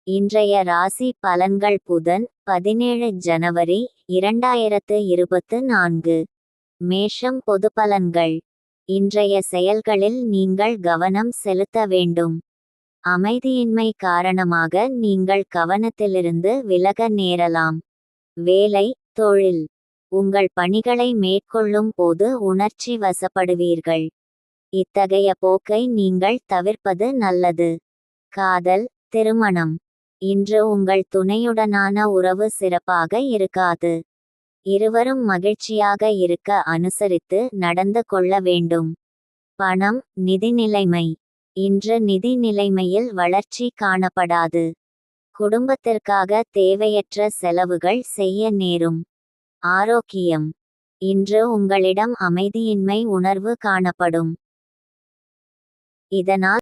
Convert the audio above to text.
இன்றைய ராசி பலன்கள். புதன், 17 ஜனவரி 2024. மேஷம். பொது பலன்கள். இன்றைய செயல்களில் நீங்கள் கவனம் செலுத்த வேண்டும். அமைதியின்மை காரணமாக நீங்கள் கவனத்திலிருந்து விலக நேரலாம். வேலை, தொழில். உங்கள் பணிகளை மேற்கொள்ளும் போது உணர்ச்சி வசப்படுவீர்கள். இத்தகைய போக்கை நீங்கள் தவிர்ப்பது நல்லது. காதல், திருமணம். இன்று உங்கள் துணையுடனான உறவு சிறப்பாக இருக்காது. இருவரும் மகிழ்ச்சியாக இருக்க அனுசரித்து நடந்து கொள்ள வேண்டும். பணம், நிதி நிலைமை. இன்று நிதி நிலைமையில் வளர்ச்சி காணப்படாது. குடும்பத்திற்காக தேவையற்ற செலவுகள் செய்ய நேரும். ஆரோக்கியம். இன்று உங்களிடம் அமைதியின்மை உணர்வு காணப்படும். இதனால்